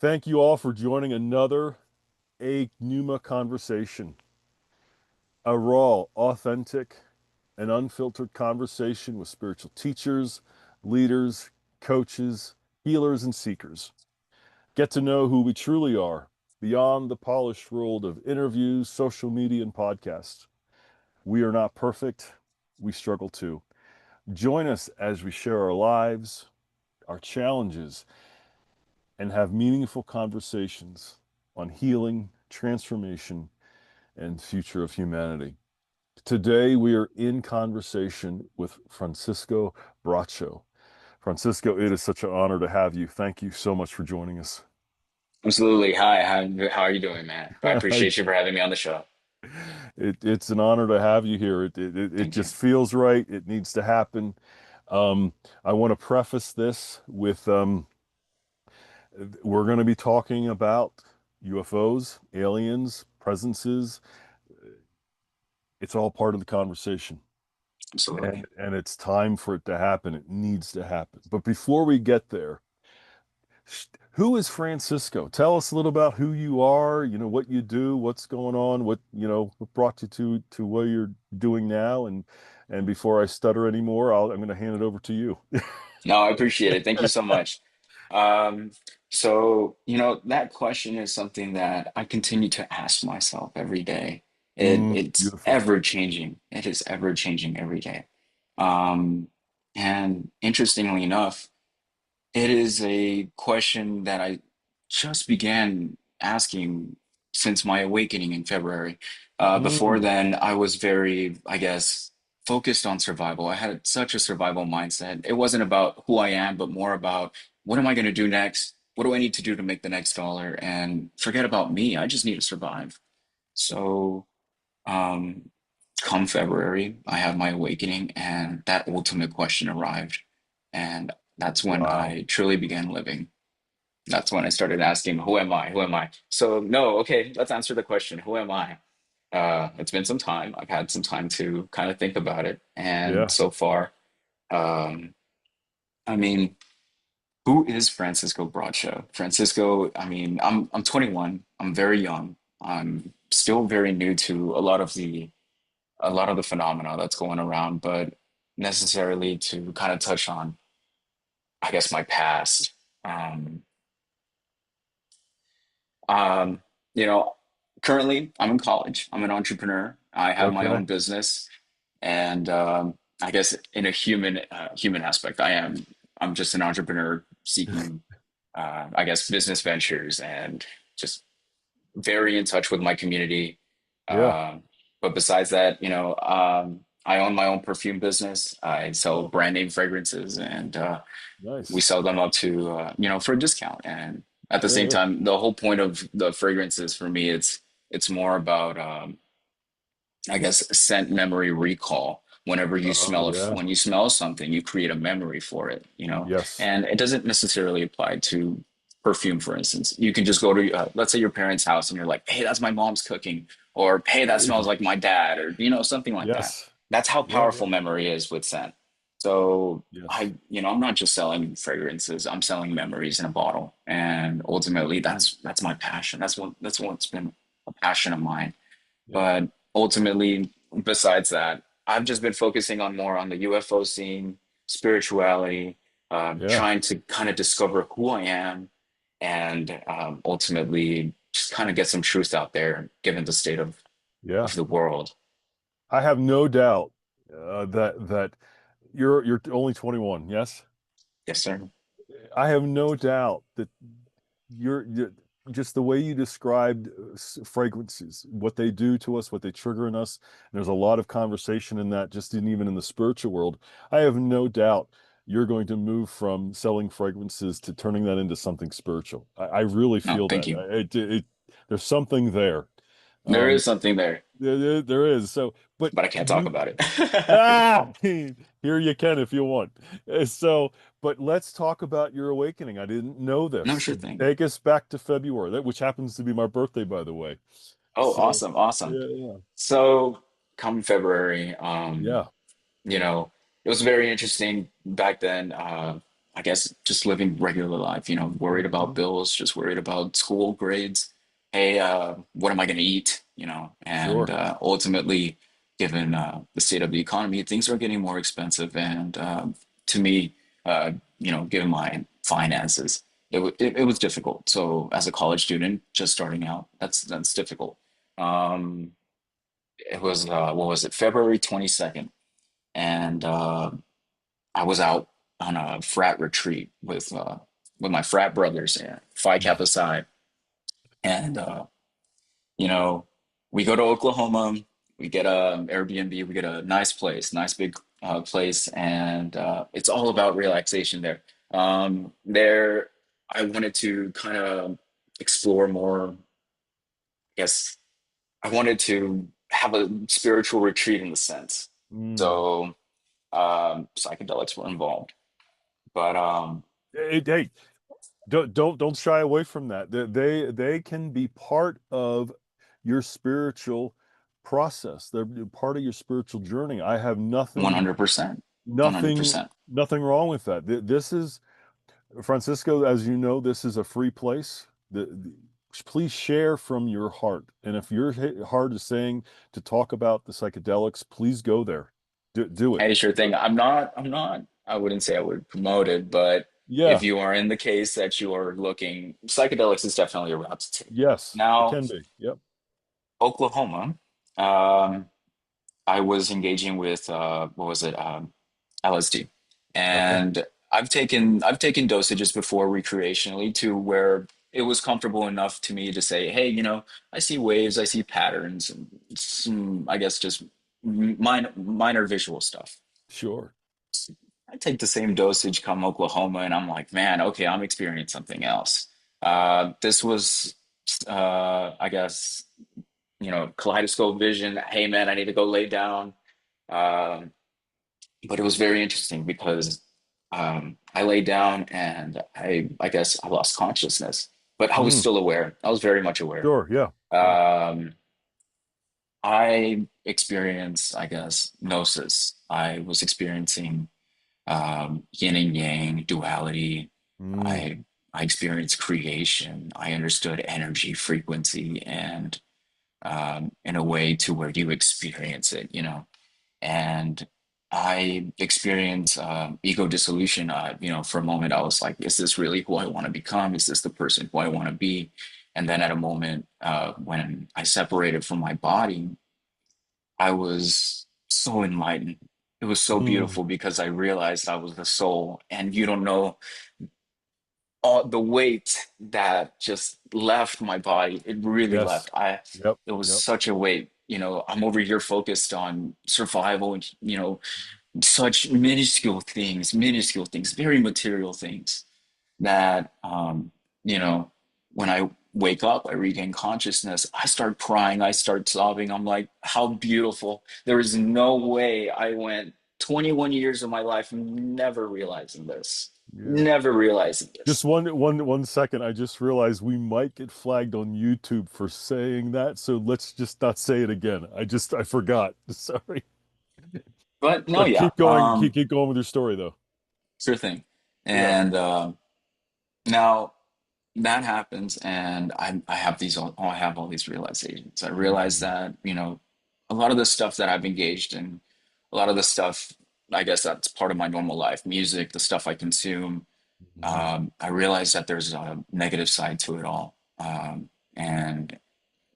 Thank you all for joining another Pneuma conversation, a raw, authentic, and unfiltered conversation with spiritual teachers, leaders, coaches, healers, and seekers. Get to know who we truly are beyond the polished world of interviews, social media, and podcasts. We are not perfect. We struggle too. Join us as we share our lives, our challenges, and have meaningful conversations on healing, transformation, and future of humanity. Today, we are in conversation with Francisco Bracho. Francisco, it is such an honor to have you. Thank you so much for joining us. Absolutely. Hi, how are you doing, man? I appreciate you for having me on the show. It's an honor to have you here. It Thank you. just feels right. It needs to happen. Um, I want to preface this with we're going to be talking about UFOs, aliens, presences. It's all part of the conversation. Absolutely. And it's time for it to happen. It needs to happen. But before we get there, who is Francisco? Tell us a little about who you are, what you do, what's going on, what brought you to what you're doing now. And before I stutter anymore, I'm going to hand it over to you. No, I appreciate it. Thank you so much. Um, that question is something that I continue to ask myself every day. It's Beautiful. ever changing. It is ever changing every day. Um, and interestingly enough, it is a question that I just began asking since my awakening in February. Before Mm, then, I was very, I guess, focused on survival. I had such a survival mindset. It wasn't about who I am, but more about what am I going to do next? What do I need to do to make the next dollar? And forget about me. I just need to survive. So, um, come February, I had my awakening, and that ultimate question arrived. And that's when wow. I truly began living. That's when I started asking, who am I? Who am I? So, no, okay, let's answer the question, who am I? It's been some time. I've had some time to kind of think about it. And Yeah. so far, um, I mean, who is Francisco Bracho? Francisco, I'm 21. I'm very young. I'm still very new to a lot of the phenomena that's going around, but necessarily to kind of touch on, I guess, my past. Um, um, you know, Currently I'm in college. I'm an entrepreneur. I have my Okay. own business, and I guess in a human aspect, I'm just an entrepreneur seeking, I guess, business ventures and just very in touch with my community. Yeah. Um, but besides that, I own my own perfume business. I sell Oh, brand name fragrances, and we nice. sell them up to for a discount. And at the Yeah, same yeah. time, the whole point of the fragrances for me, it's more about I guess scent memory recall. Whenever you Oh, smell yeah. when you smell something, you create a memory for it, Yes. and it doesn't necessarily apply to perfume, for instance. You can just go to, let's say, your parents' house, and you're like, "Hey, that's my mom's cooking," or "Hey, that smells like my dad," or something like that. Yes. That's how Yeah, powerful yeah. memory is with scent. So Yes. I'm not just selling fragrances. I'm selling memories in a bottle, and ultimately, Mm, that's my passion. That's what's been a passion of mine. yeah. But ultimately, besides that, I've just been focusing on more on the UFO scene, spirituality, Yeah. trying to kind of discover who I am, and ultimately just kind of get some truth out there, given the state Yeah. of the world. I have no doubt that you're only 21, yes? Yes, sir. I have no doubt that you're just the way you described fragrances, what they do to us, what they trigger in us. And there's a lot of conversation in that, just even in the spiritual world. I have no doubt you're going to move from selling fragrances to turning that into something spiritual. I really No, feel thank that. you. There's something there. There Um, is something there, there is. So, but but I can't talk you about it. here you can if you want. But let's talk about your awakening. I didn't know No, this. sure thing. Take us back to February, which happens to be my birthday, by the way. Oh, So, awesome, awesome. yeah, yeah, So come February, yeah. you know, it was very interesting back then. I guess just living regular life, worried about Hmm. bills, just worried about school grades. Hey, what am I going to eat? And Sure. ultimately, given the state of the economy, things are getting more expensive. And to me, given my finances, it was difficult. So as a college student, just starting out, that's difficult. Um, it was what was it, February 22nd, and I was out on a frat retreat with my frat brothers and Phi Kappa Psi, and you know we go to Oklahoma, we get a Airbnb, we get a nice place, nice big place, and it's all about relaxation there. There, I wanted to kind of explore more. I guess I wanted to have a spiritual retreat in the sense. Mm. So psychedelics were involved, but Hey, don't shy away from that. They can be part of your spiritual process. They're part of your spiritual journey. I have nothing 100%, nothing 100%. nothing wrong with that. This is Francisco, as you know, this is a free place. Please share from your heart. And if your heart is saying to talk about the psychedelics, please go there. Do it. Hey, sure thing. I wouldn't say I would promote it, but if Yeah. you are in the case that you are looking, psychedelics is definitely a route to take. Yes, it Now, can be. Yep. Oklahoma, um, I was engaging with what was it, LSD, Okay. and I've taken dosages before recreationally to where it was comfortable enough to me to say, hey, I see waves, I see patterns, and some, I guess, just minor visual stuff. Sure. I take the same dosage come Oklahoma, and I'm like, man, okay, I'm experiencing something else. This was, I guess, kaleidoscope vision. Hey, man, I need to go lay down. Um, but it was very interesting because I laid down and I guess I lost consciousness, but I was Mm. still aware. I was very much aware. Sure. Yeah. Yeah. Um, I experienced, I guess, gnosis. I was experiencing yin and yang, duality. Mm. I I experienced creation. I understood energy, frequency, and in a way to where you experience it. And I experienced ego dissolution. For a moment, I was like, "Is this really who I want to become? Is this the person who I want to be?" And then at a moment when I separated from my body, I was so enlightened. It was so Mm. beautiful because I realized I was the soul, and you don't know all the weight that just left my body. It really Yes. left. I Yep. It was Yep. such a weight. I'm over here focused on survival and such minuscule things, very material things that you know, when I wake up, I regain consciousness, I start crying, I start sobbing. I'm like, how beautiful. There is no way I went 21 years of my life never realizing this. Yeah. Never realizing Just this. one second. I just realized we might get flagged on YouTube for saying that, so let's just not say it again. I forgot. Sorry. But no, But yeah, keep going. Keep going with your story though. sure thing. Yeah. And now that happens, and I have I have all these realizations. I realize Hmm. that a lot of the stuff that I've engaged in, a lot of the stuff, I guess that's part of my normal life, music, the stuff I consume. Hmm. I realize that there's a negative side to it all, and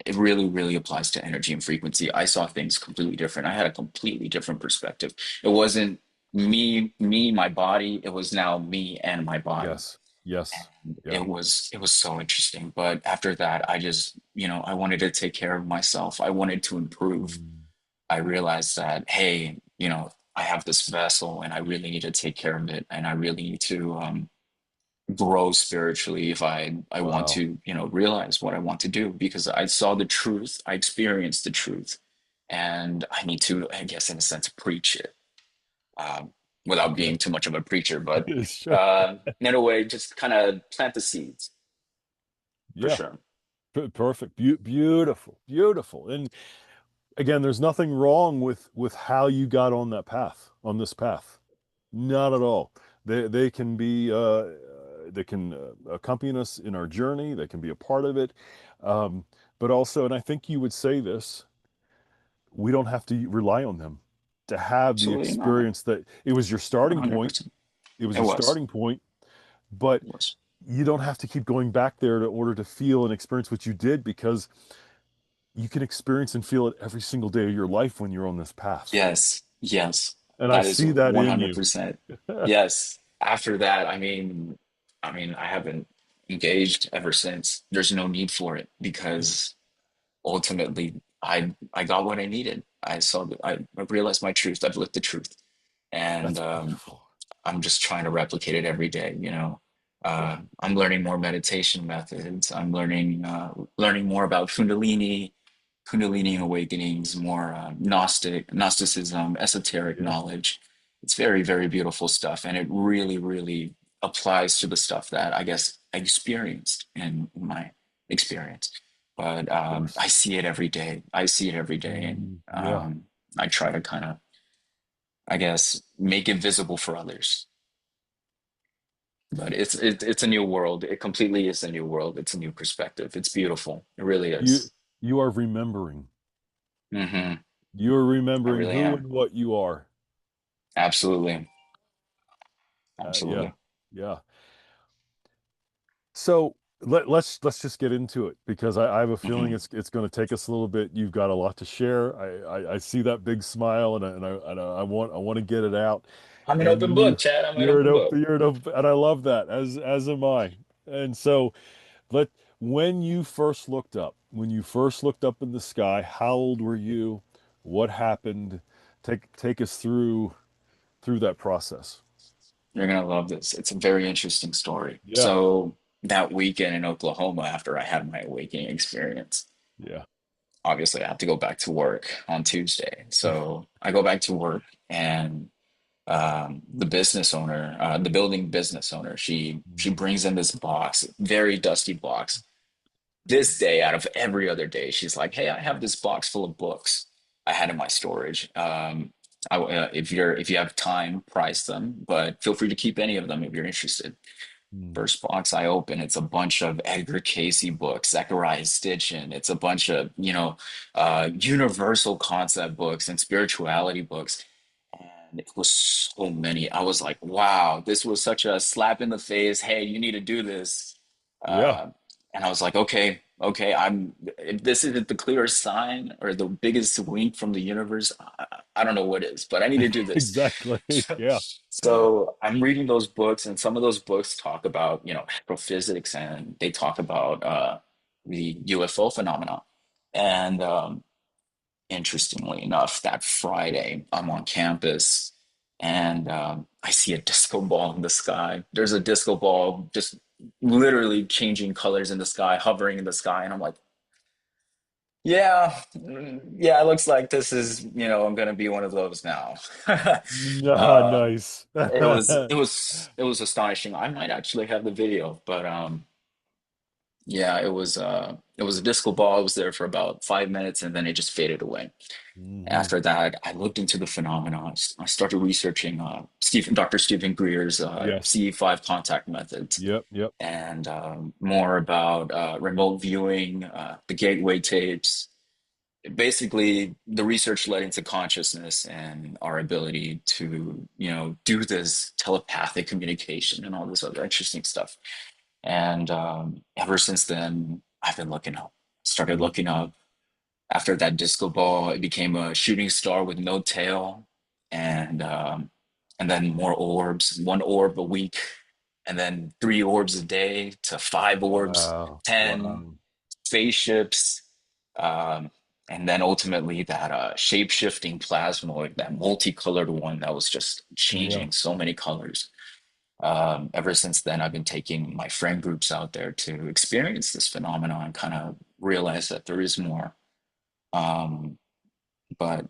it really, really applies to energy and frequency. I saw things completely different. I had a completely different perspective. It wasn't me, my body. It was now me and my body. Yes. Yes. Yeah. It was so interesting. But after that, I just, I wanted to take care of myself. I wanted to improve. Mm. I realized that, hey, I have this vessel and I really need to take care of it. And I really need to grow spiritually if I want Wow. to, realize what I want to do because I saw the truth, I experienced the truth, and I need to, I guess, in a sense, preach it um, without Okay. being too much of a preacher, but Sure. in a way, just kind of plant the seeds for Yeah. sure. Perfect. Beautiful. Beautiful. And again, there's nothing wrong with how you got on that path, on this path. Not at all. They can be they can accompany us in our journey. They can be a part of it. Um, but also, and I think you would say this, we don't have to rely on them to have the Absolutely not. experience that it was your starting point. 100%. It was It a was. starting point, but It was. you don't have to keep going back there in order to feel and experience what you did because you can experience and feel it every single day of your life when you're on this path. Yes. Yes. And I That is see that in you. 100%. Yes. After that, I haven't engaged ever since. There's no need for it because ultimately I got what I needed. I realized my truth. I've lived the truth. And That's beautiful. I'm just trying to replicate it every day, you know. Yeah. I'm learning more meditation methods. I'm learning more about Kundalini awakenings, more Gnosticism, esoteric Yeah. knowledge. It's very, very beautiful stuff, and it really, really applies to the stuff that I guess I experienced in my experience. But Of course. I see it every day. I see it every day, and Yeah. I try to kind of, I guess, make it visible for others. But it's a new world. It completely is a new world. It's a new perspective. It's beautiful. It really You is. you are remembering. Hmm. You're I remembering really who am. and what you are. Absolutely. Yeah. Absolutely. Yeah. So let's just get into it because I have a feeling Hmm. it's going to take us a little bit. You've got a lot to share. I see that big smile and I want to get it out. I'm an And open book, Chad. I'm an you're an open book. open you're an open and I love that as am I. And so let when you first looked up, when you first looked up in the sky, how old were you? What happened? Take us through that process. You're gonna love this. It's a very interesting story. Yeah. So that weekend in Oklahoma, after I had my awakening experience, Yeah. obviously I have to go back to work on Tuesday. So I go back to work and the business owner, the building business owner, she brings in this box, very dusty box. This day, out of every other day, she's like, "Hey, I have this box full of books I had in my storage. If you have time, price them, but feel free to keep any of them if you're interested." Mm. First box I open, it's a bunch of Edgar Casey books, Zechariah Stitchin. It's a bunch of, universal concept books and spirituality books. And it was so many. I was like, wow, this was such a slap in the face. Hey, you need to do this. Yeah. Uh, and I was like, okay, okay, if this isn't the clearest sign or the biggest wink from the universe, I don't know what is, but I need to do this. Exactly. Yeah. So I'm reading those books, and some of those books talk about, astrophysics, and they talk about the UFO phenomena. And interestingly enough, that Friday, I'm on campus, and I see a disco ball in the sky. There's a disco ball just literally changing colors in the sky, hovering in the sky, and I'm like, yeah, yeah, it looks like this is, I'm gonna be one of those now. Ah, um, nice. it was astonishing. I might actually have the video, but yeah, it was a disco ball. It was there for about 5 minutes, and then it just faded away. Hmm. After that, I looked into the phenomena. I started researching Dr. Stephen Greer's Yes. CE5 contact methods Yep. Yep. and more about remote viewing, the gateway tapes. Basically, the research led into consciousness and our ability to, do this telepathic communication and all this other interesting stuff. And ever since then, I've been looking up. Started Mm. looking up. After that disco ball, it became a shooting star with no tail, and then more orbs, one orb a week, and then 3 orbs a day to 5 orbs, Wow. 10 Wow. spaceships, um, and then ultimately that shape-shifting plasmoid, that multicolored one that was just Yeah. changing so many colors. Ever since then, I've been taking my friend groups out there to experience this phenomenon and kind of realize that there is more. Um, but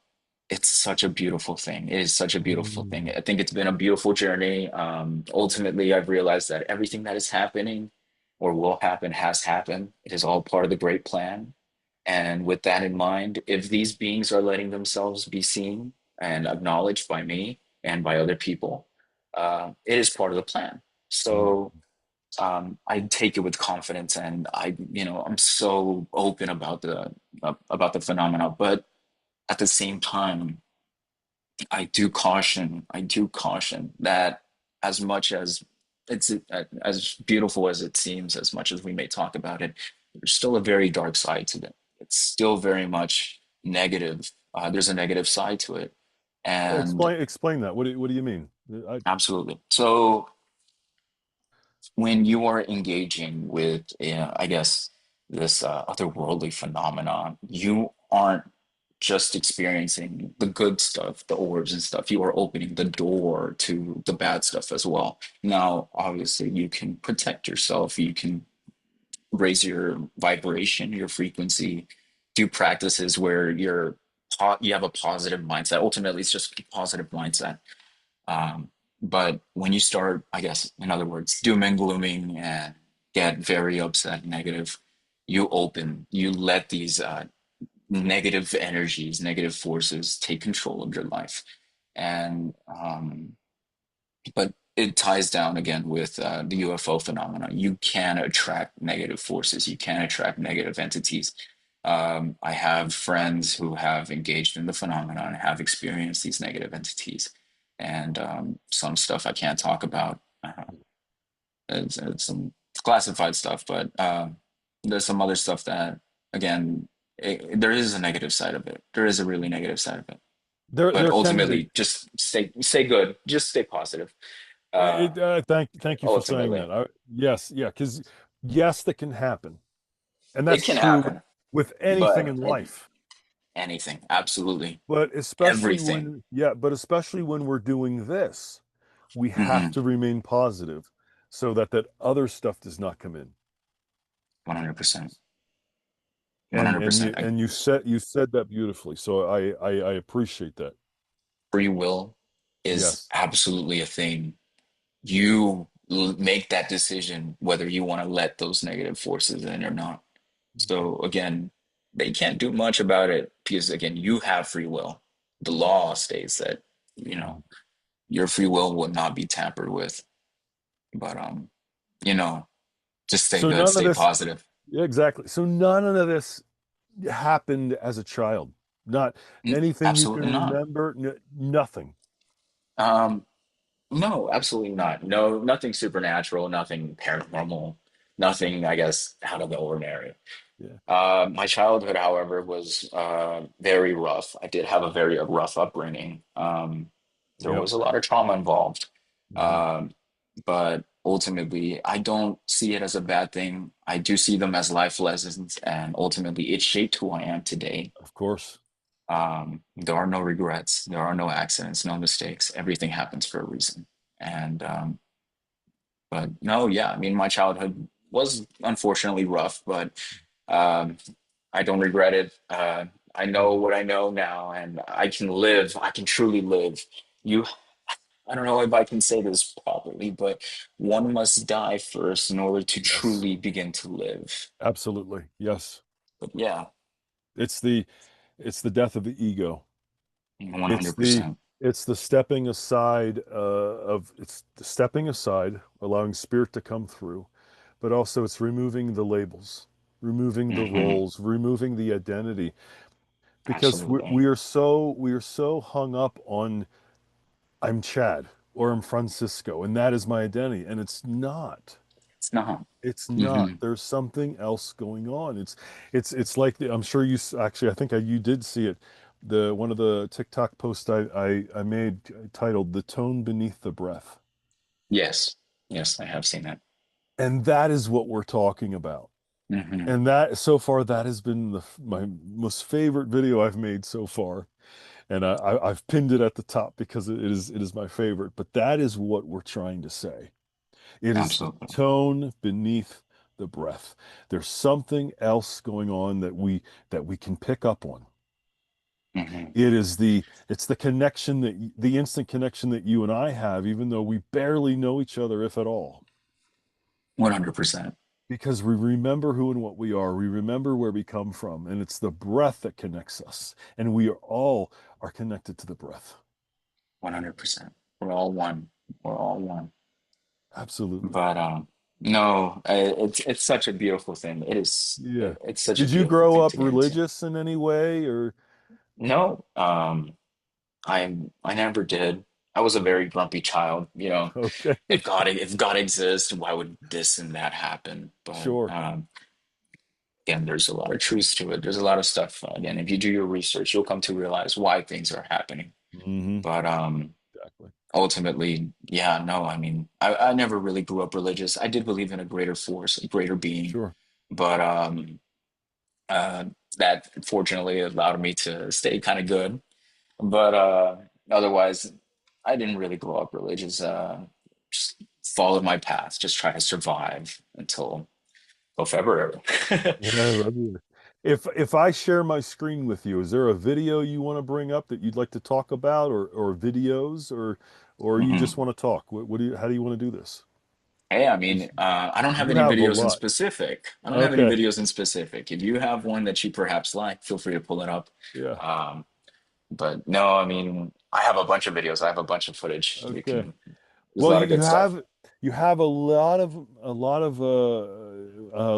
it's such a beautiful thing. It is such a beautiful thing. Mm. I think it's been a beautiful journey. Ultimately, I've realized that everything that is happening or will happen has happened. It is all part of the great plan. And with that in mind, if these beings are letting themselves be seen and acknowledged by me and by other people, it is part of the plan. So I take it with confidence, and I'm so open about the phenomena. But at the same time, I do caution that as much as it's as beautiful as it seems, as much as we may talk about it, there's still a very dark side to it. It's still very much negative. There's a negative side to it, and Explain that. What do you mean? I absolutely. So when you are engaging with, I guess, this otherworldly phenomenon, you aren't just experiencing the good stuff, the orbs and stuff. You are opening the door to the bad stuff as well. Now, obviously, you can protect yourself. You can raise your vibration, your frequency, do practices where you have a positive mindset. Ultimately, it's just a positive mindset. But when you start, I guess, in other words, doom and glooming and get very upset, negative, you let these negative energies, negative forces take control of your life. And, but it ties down again with the UFO phenomena. You can attract negative forces, you can attract negative entities. I have friends who have engaged in the phenomenon and have experienced these negative entities. And some stuff I can't talk about. It's some classified stuff, but there's some other stuff that, again, there is a negative side of it. There is a really negative side of it. But there can be. ultimately, just stay good. Just stay positive. Uh, Thank you for saying ultimately, that. Yes, yeah, because yes, that can happen, and it that's can true happen, with anything in life. anything, absolutely, everything. But especially when we're doing this, we have Hmm. to remain positive so that that other stuff does not come in. 100%. And 100%. you said that beautifully. So I appreciate that. Free will is Yes. absolutely a thing. You make that decision whether you want to let those negative forces in or not. So again, they can't do much about it because again, you have free will. The law states that, you know, your free will will not be tampered with. But you know, just stay So good, none of stay this, positive. yeah, exactly. So none of this happened as a child. Not anything you can Absolutely not. remember, nothing. Um, no, absolutely not. No, nothing supernatural, nothing paranormal, nothing, I guess, out of the ordinary. Yeah. My childhood, however, was very rough. I did have a very rough upbringing. There Yep. was a lot of trauma involved. Mhm. Um, but ultimately, I don't see it as a bad thing. I do see them as life lessons, and ultimately, it shaped who I am today. Of course. There are no regrets, there are no accidents, no mistakes. Everything happens for a reason. And but no, yeah, I mean, my childhood was unfortunately rough, but um, I don't regret it. I know Mhm. what I know now, and I can live. I can truly live. You, I don't know if I can say this properly, but one must die first in order to Yes. truly begin to live. Absolutely. Yes. But yeah, It's the it's the death of the ego. It's the 100%. it's the stepping aside of it's the stepping aside, allowing spirit to come through, but also it's removing the labels, removing the Hmm. roles, removing the identity, because Absolutely. we are so hung up on I'm Chad or I'm Francisco, and that is my identity, and it's not. It's not. It's not. Hmm. There's something else going on. It's like I'm sure actually I think you did see it. The one of the TikTok posts I made titled "The Tone Beneath the Breath," Yes. Yes, I have seen that. and that is what we're talking about. Hmm. And that so far that has been my most favorite video I've made so far. And I've pinned it at the top because it is my favorite. But that is what we're trying to say. It is the Absolutely. tone beneath the breath. There's something else going on that we can pick up on. Hmm. It's the connection the instant connection that you and I have, even though we barely know each other, if at all. 100%. Because we remember who and what we are, we remember where we come from, and it's the breath that connects us. And we are all are connected to the breath. 100%. We're all one. We're all one. Absolutely. But no, it's such a beautiful thing. It is. Yeah. It's such a Did you beautiful grow thing up to get into. religious in any way or No, I never did. I was a no? very grumpy child. Okay. If God exists, why would this and that happen? But Sure. again, there's a lot of truths to it. There's a lot of stuff. Again, if you do your research, you'll come to realize why things are happening. Hmm. But Exactly. ultimately, yeah, no, I mean, I never really grew up religious. I did believe in a greater force, a greater being, Sure. but uh, that fortunately allowed me to stay kind of good. But otherwise, I didn't really grow up religious. Just followed my path, just try to survive until February. Yeah, if I share my screen with you, is there a video you want to bring up that you'd like to talk about or videos or you just Mhm. want to talk? What do you how do you want to do this? Hey, I 'Cause mean, I don't have you any have a videos in lot. specific. I don't have any Okay. videos in specific. If you have one that you perhaps like, feel free to pull it up. Yeah. Um, but no, I mean, I have a bunch of videos. I have a bunch of footage. You Okay. can, there's a Well, lot of good stuff. you have a lot of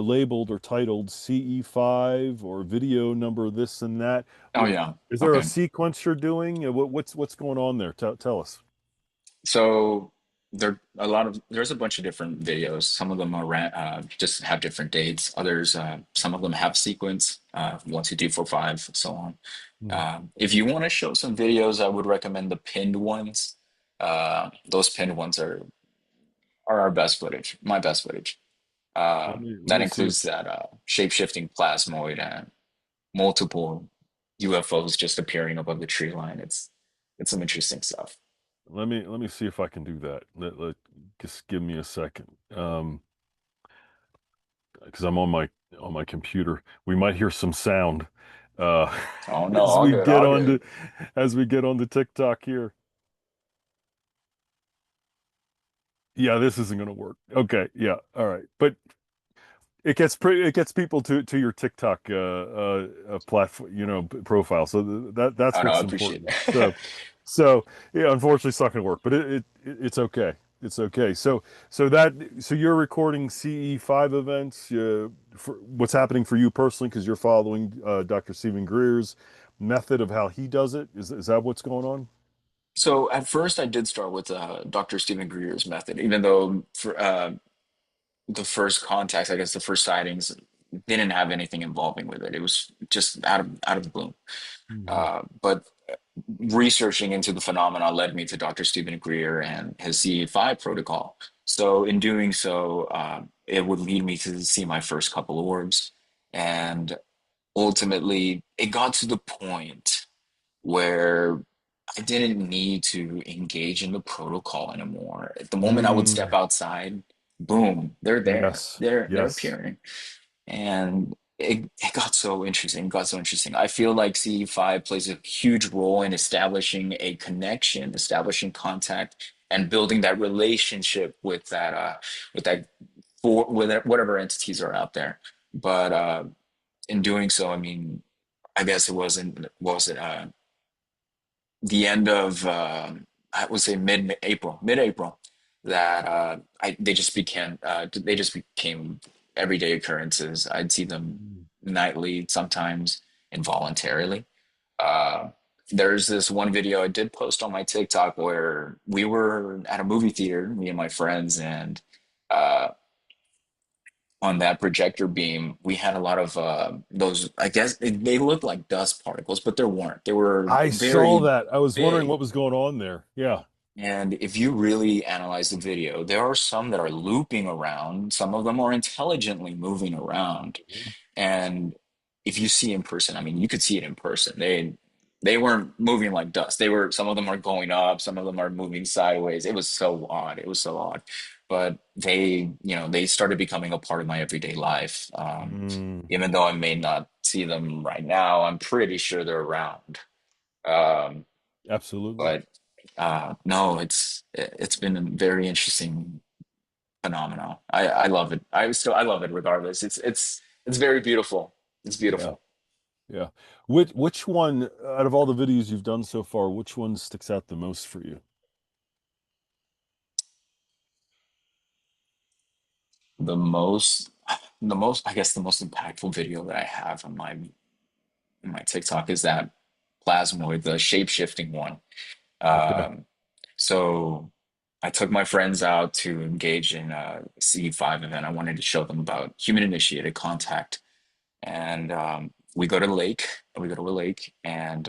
labeled or titled CE5 or video number this and that. Oh yeah. Is there a Okay. sequence you're doing? What's going on there? Tell us. So there's a bunch of different videos. Some of them are just have different dates. Others, some of them have sequence, 1, 2, 3, 4, 5, so on. Hmm. If you want to show some videos, I would recommend the pinned ones. Those pinned ones are our best footage, my best footage. Let That me see if includes that shape-shifting plasmoid and multiple UFOs just appearing above the tree line. It's some interesting stuff. let me see if I can do that. Just give me a second. Because I'm on my computer. We might hear some sound uh Oh no, as all we good, get all on good. to as we get on to TikTok here. Yeah, this isn't going to work. Okay, yeah, all right. But it gets people to your TikTok platform, profile. So that's Oh no, I what's appreciate important. that. So yeah, unfortunately it's not going to work, but it's okay. It's okay. So you're recording CE5 events for what's happening for you personally because you're following Dr. Stephen Greer's method of how he does it. Is that what's going on? So at first, I did start with Dr. Stephen Greer's method, even though for the first contacts, I guess the first sightings didn't have anything involving with it. It was just out of the blue. Hmm. But researching into the phenomena led me to Dr. Stephen Greer and his CE5 protocol. So in doing so, it would lead me to see my first couple orbs, and ultimately, it got to the point where I didn't need to engage in the protocol anymore. At the moment I would step Mm, outside, boom, they're there. yes. They're Yes. appearing. And it got so interesting. It got so interesting. I feel like CE5 plays a huge role in establishing a connection, establishing contact, and building that relationship with that for with whatever entities are out there. But in doing so, I mean, I guess it wasn't what was it the end of I would say mid-April that they just became everyday occurrences. I'd see them Mm. nightly, sometimes involuntarily. Uh, there's this one video I did post on my TikTok where we were at a movie theater, me and my friends, and uh, on that projector beam, we had a lot of those. I guess they looked like dust particles, but there weren't. They were I saw very that. I was wondering big. what was going on there. Yeah. And if you really analyze the video, there are some that are looping around. Some of them are intelligently moving around. And if you see in person, I mean, you could see it in person. They weren't moving like dust. Some of them are going up, some of them are moving sideways. It was so odd. It was so odd. But they started becoming a part of my everyday life. Mm, Even though I may not see them right now, I'm pretty sure they're around. Um, absolutely. but no, it's been a very interesting phenomenon. I love it. I love it regardless. It's very beautiful. It's Yeah. beautiful. Yeah. Which one out of all the videos you've done so far, which one sticks out the most for you? The most, I guess the most impactful video that I have on my TikTok is that plasmoid, the shape shifting one. Okay. Um, so I took my friends out to engage in a C5 event. I wanted to show them about human initiated contact. And we go to the lake, we go to a lake, and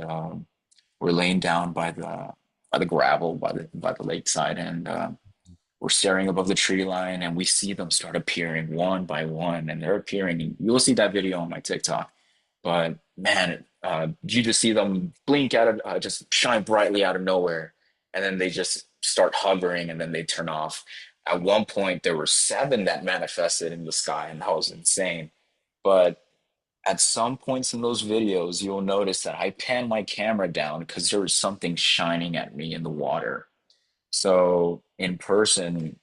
we're laying down by the gravel by the lakeside, and we're staring above the tree line, and we see them start appearing one by one, and they're appearing. You'll see that video on my TikTok. But man, you just see them blink out of, just shine brightly out of nowhere, and then they just start hovering, and then they turn off. At one point, there were seven that manifested in the sky, and that was insane. But at some points in those videos, you'll notice that I pan my camera down because there was something shining at me in the water. So in person,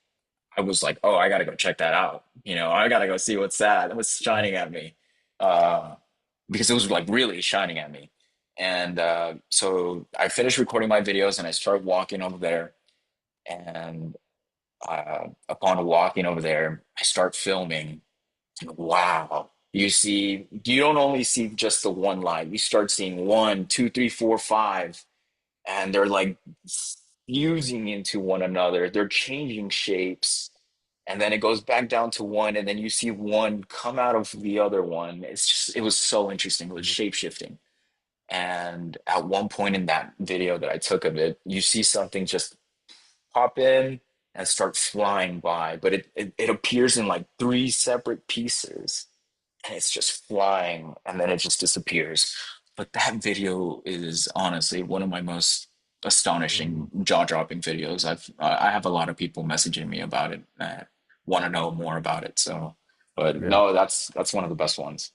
I was like, oh, I gotta go check that out. I gotta go see what's that. It was shining at me. Uh, because it was like really shining at me. And so I finished recording my videos and I started walking over there. And upon walking over there, I start filming. And wow, you don't only see just the one light, you start seeing one, two, three, four, five, and they're like fusing into one another. They're changing shapes, and then it goes back down to one, and then you see one come out of the other one. It was so interesting. It was shape shifting. And at one point in that video that I took of it, you see something just pop in and start flying by, but it appears in like three separate pieces, and it's just flying, and then it just disappears. But that video is honestly one of my most Mhm. astonishing, jaw-dropping videos. I have a lot of people messaging me about it that want to know more about it. So, but Yeah, no, that's one of the best ones.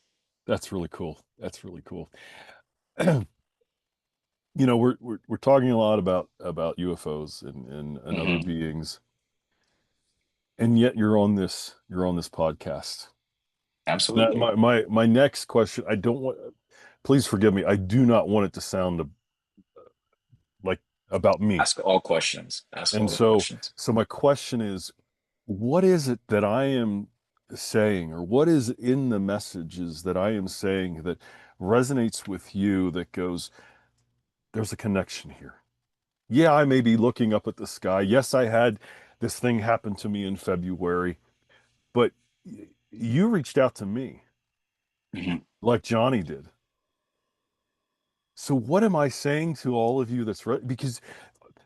that's really cool. That's really cool. We're talking a lot about UFOs and other Hmm. beings, and yet you're on this podcast. That Absolutely. my next question, I don't want, please forgive me, I do not want it to sound like about me. Ask all questions. Ask And all the so questions. so my question is, what is it that I am saying, or what is in the messages that I am saying that resonates with you that goes, there's a connection here? Yeah, I may be looking up at the sky. Yes, I had this thing happen to me in February, but you reached out to me Hmm. like Johnny did. So what am I saying to all of you that's right? Because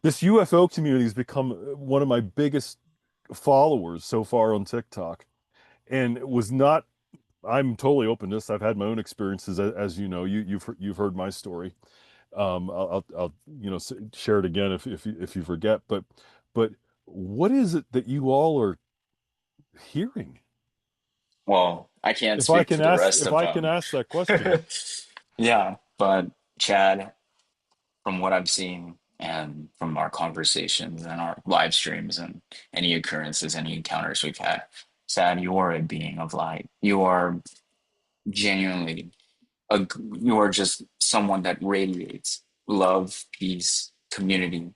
this UFO community has become one of my biggest followers so far on TikTok, and it was not. I'm totally open to this. I've had my own experiences, as you know. You've heard my story. I'll share it again if you forget. But what is it that you all are hearing? Well, I can't If I speak can for the ask, rest if of I can them. ask that question. Yeah, but Chad, from what I've seen and from our conversations and our live streams and any occurrences, any encounters we've had, Sad, you are a being of light. You are genuinely you are just someone that radiates love, peace, community,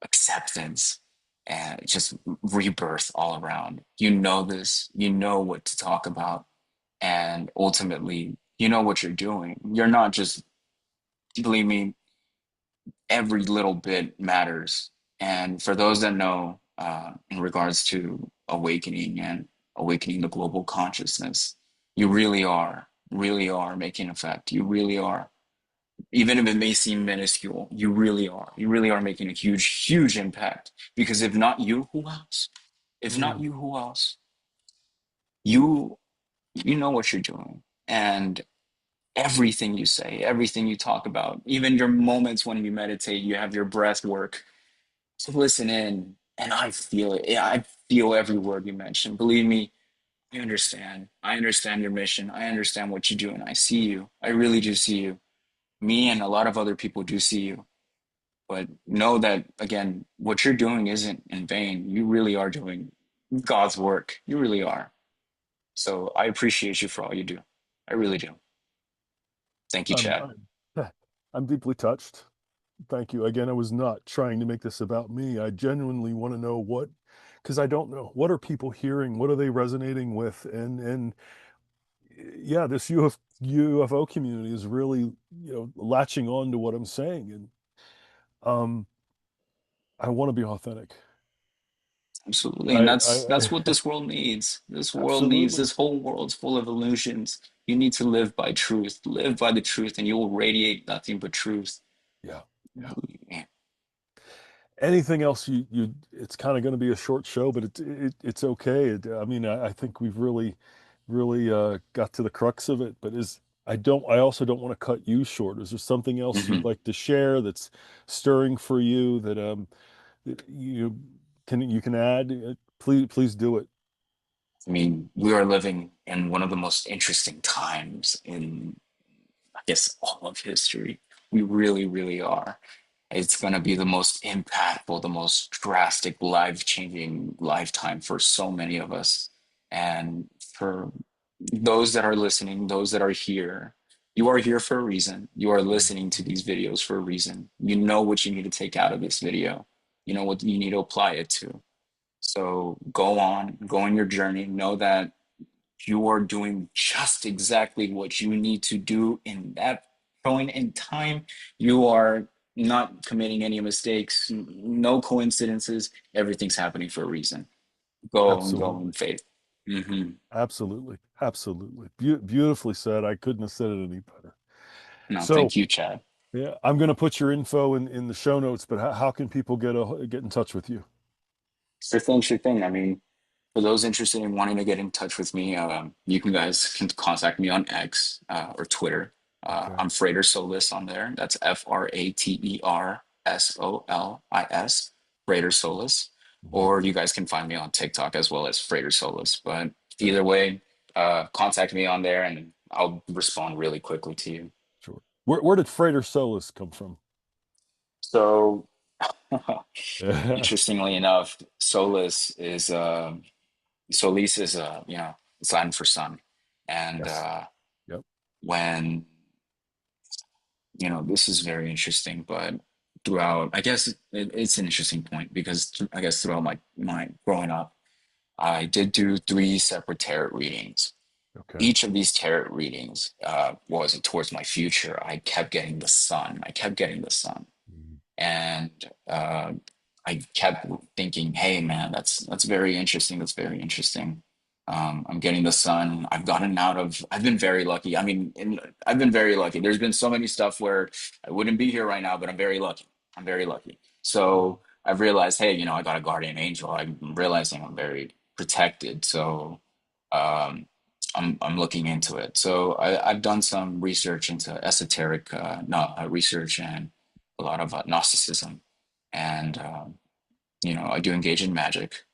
acceptance, and just rebirth all around. You know this, you know what to talk about, and ultimately, you know what you're doing. You're not just, believe me, every little bit matters. And for those that know, in regards to awakening and awakening the global consciousness, you really are making effect. You really are. Even if it may seem minuscule, you really are. You really are making a huge, huge impact. Because if not you, who else? If not Mm, you, who else? You you know what you're doing. And everything you say, everything you talk about, even your moments when you meditate, you have your breath work. So listen in, and I feel it. Yeah, I feel every word you mention. Believe me, I understand. I understand your mission. I understand what you do, and I see you. I really do see you. Me and a lot of other people do see you. But know that, again, what you're doing isn't in vain. You really are doing God's work. You really are. So I appreciate you for all you do. I really do. Thank you, I'm, Chad. I'm I'm deeply touched. Thank you. Again, I was not trying to make this about me. I genuinely want to know what because I don't know what are people hearing, what are they resonating with, and yeah, this UFO community is really, latching on to what I'm saying, and um, I want to be authentic. Absolutely. And that's what I this world needs. This world needs, absolutely, this whole world's full of illusions. You need to live by truth. Live by the truth, and you will radiate nothing but truth. yeah, yeah. Believe me. Anything else it's kind of going to be a short show, but it's okay. I mean, I think we've really got to the crux of it, but I also don't want to cut you short. Is there something else you'd Mhm. like to share that's stirring for you that that you can add? Please do it. I mean, we are living in one of the most interesting times in, I guess, all of history. We really, really are. It's going to be the most impactful, the most drastic, life-changing lifetime for so many of us. And for those that are listening, those that are here, you are here for a reason. You are listening to these videos for a reason. You know what you need to take out of this video. You know what you need to apply it to. So go on your journey. Know that you are doing just exactly what you need to do in that point in time. You are not committing any mistakes, no coincidences. Everything's happening for a reason. Go in Absolutely, faith. Hmm. absolutely. Beautifully said. I couldn't have said it any better. No, So thank you, Chad. yeah, I'm going to put your info in the show notes, but how can people get in touch with you? Sure thing, sure thing. I mean, for those interested in wanting to get in touch with me, you can guys can contact me on X or Twitter. Okay. I'm Frater Solis on there. That's FraterSolis, Frater Solis. Mhm. Or you guys can find me on TikTok as well as Frater Solis. But either way, contact me on there and I'll respond really quickly to you. Sure. Where did Freighter Solis come from? So, Yeah. interestingly enough, Solis is it's Latin for sun, and Yes. Yep. when this is very interesting, but throughout, I guess it's an interesting point because I guess throughout my growing up, I did do three separate tarot readings. Okay. Each of these tarot readings was towards my future. I kept getting the sun. I kept getting the sun. Mhm. And I kept thinking, "Hey, man, that's very interesting. That's very interesting." I'm getting the sun. I've gotten out of. I've been very lucky. I mean, I've been very lucky. There's been so many stuff where I wouldn't be here right now, but I'm very lucky. I'm very lucky. Mhm. So I've realized, hey, I got a guardian angel. I'm realizing I'm very protected. So um, I'm looking into it. So I've done some research into esoteric no, research and a lot of Gnosticism, and I do engage in magic,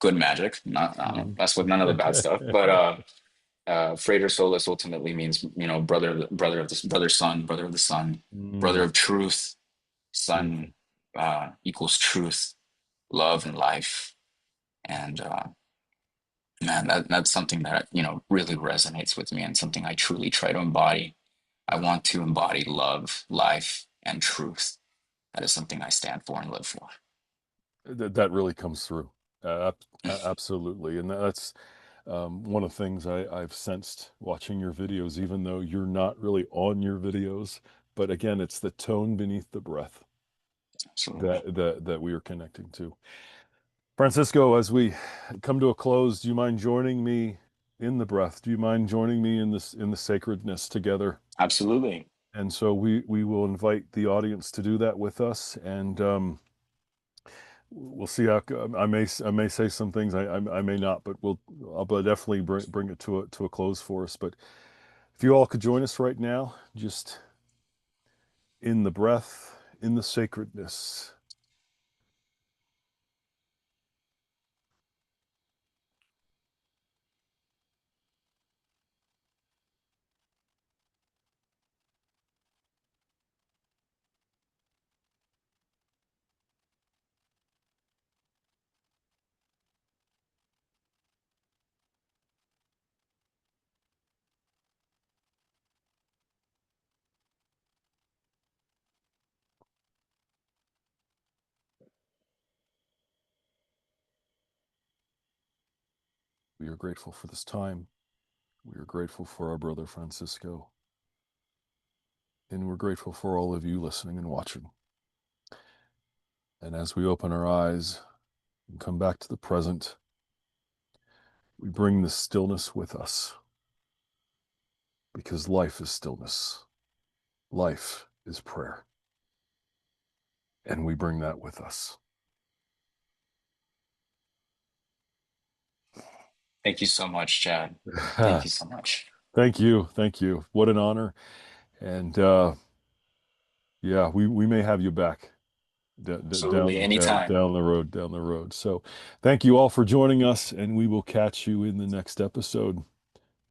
good magic. Not I don't Mhm. mess with none of the bad stuff. But Frater Solus ultimately means brother of the sun, brother Mm, of truth. beautiful. Sun equals truth, love, and life. And man, that's something that really resonates with me, and something I truly try to embody. I want to embody love, life, and truth. That is something I stand for and live for. That really comes through. Absolutely. And that's one of the things I've sensed watching your videos, even though you're not really on your videos. But again, it's the tone beneath the breath Absolutely. that we are connecting to. Francisco, as we come to a close, do you mind joining me in the breath? Do you mind joining me in the sacredness together? Absolutely. And so we will invite the audience to do that with us, and we'll see how I may say some things, I may not, but I'll definitely bring it to a close for us. But if you all could join us right now, just in the breath, in the sacredness. We are grateful for this time. We are grateful for our brother Francisco. And we're grateful for all of you listening and watching. And as we open our eyes and come back to the present, we bring the stillness with us because life is stillness. Life is prayer. And we bring that with us. Thank you so much, Chad. Thank you so much. Thank you. Thank you. What an honor. And yeah, we may have you back Absolutely. Anytime. down the road. So thank you all for joining us, and we will catch you in the next episode.